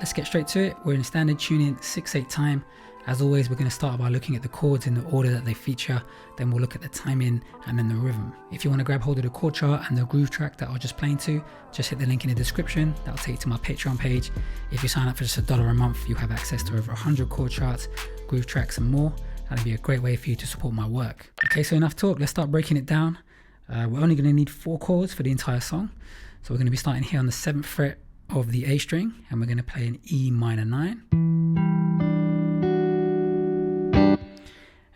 let's get straight to it. We're in standard tuning 6/8 time. As always, we're going to start by looking at the chords in the order that they feature, then we'll look at the timing and then the rhythm. If you want to grab hold of the chord chart and the groove track that I was just playing to, just hit the link in the description. That'll take you to my Patreon page. If you sign up for just $1 a month, you have access to over 100 chord charts, groove tracks and more. That'll be a great way for you to support my work. Okay, so enough talk, let's start breaking it down. We're only going to need 4 chords for the entire song. So we're going to be starting here on the 7th fret of the A string, and we're going to play an E minor 9.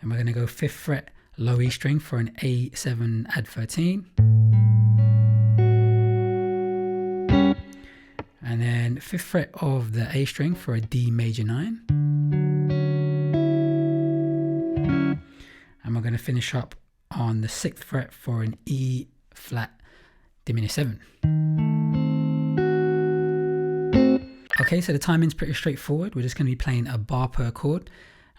And we're going to go 5th fret low E string for an A7 add 13. And then 5th fret of the A string for a D major 9. And we're going to finish up on the 6th fret for an E flat diminished 7. Okay, so the timing's pretty straightforward. We're just going to be playing a bar per chord.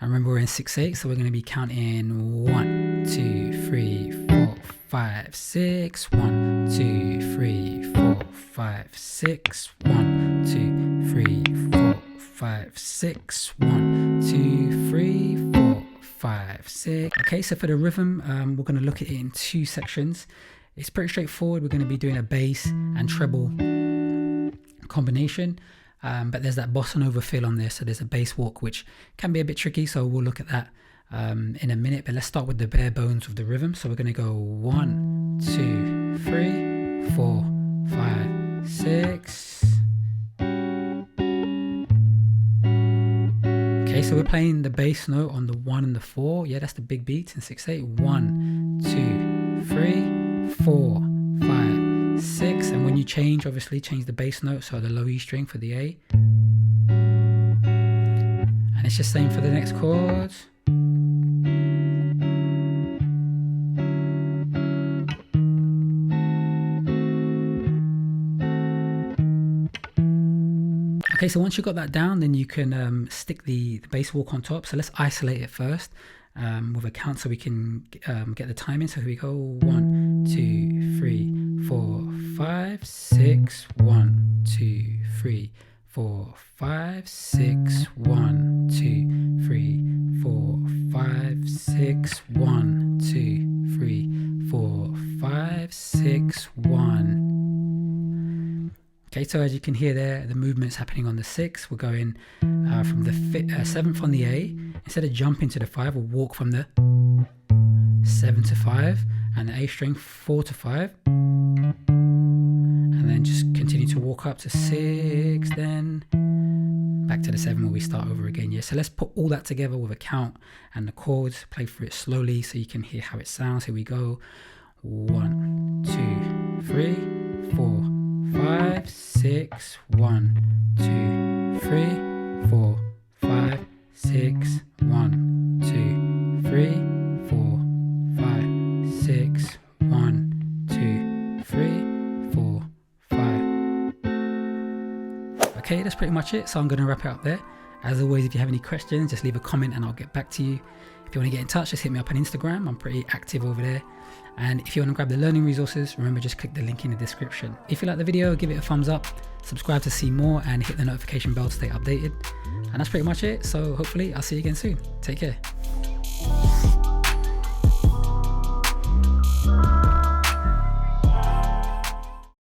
And remember, we're in 6/8, so we're going to be counting 1, 2, 3, 4, 5, 6. 1, 2, 3, 4, 5, 6. 1, 2, 3, 4, 5, 6. 1, 2, 3, 4, 5, 6. Okay, so for the rhythm, we're going to look at it in 2 sections. It's pretty straightforward. We're going to be doing a bass and treble combination. But there's that bossa nova feel on there, so there's a bass walk which can be a bit tricky, so we'll look at that in a minute. But let's start with the bare bones of the rhythm. So we're going to go 1, 2, 3, 4, 5, 6. Okay, so we're playing the bass note on the 1 and the 4. Yeah, that's the big beats in 6/8. 1, 2, 3, 4, 5, 6. And when you change, obviously change the bass note, so the low E string for the A. And it's just same for the next chords. Okay, so once you've got that down, then you can stick the bass walk on top. So let's isolate it first with a count so we can get the timing. So here we go. 1, 2, 3, 4, 5, 6. 1, 2, 3, 4, 5, 6. 1, 2, 3, 4, 5, 6. 1, 2, 3, 4, 5, 6. 1. Okay, so as you can hear there, the movement's happening on the 6. We're going from the 7th on the A. Instead of jumping to the 5, we'll walk from the 7 to 5 and the A string 4 to 5. And then just continue to walk up to 6, then back to the 7 where we start over again. Yeah, so let's put all that together with a count and the chords, play through it slowly so you can hear how it sounds. Here we go. 1, 2, 3, 4, 5, 6. 1, 2, 3, 4, 5, 6. 1, 2, 3, 4, 5, 6. 1, 2, 3, 4, 5. Okay, that's pretty much it. So I'm going to wrap it up there. As always, if you have any questions, just leave a comment and I'll get back to you. If you want to get in touch, just hit me up on Instagram. I'm pretty active over there. And if you want to grab the learning resources, remember, just click the link in the description. If you like the video, give it a thumbs up, subscribe to see more, and hit the notification bell to stay updated. And that's pretty much it. So hopefully I'll see you again soon. Take care.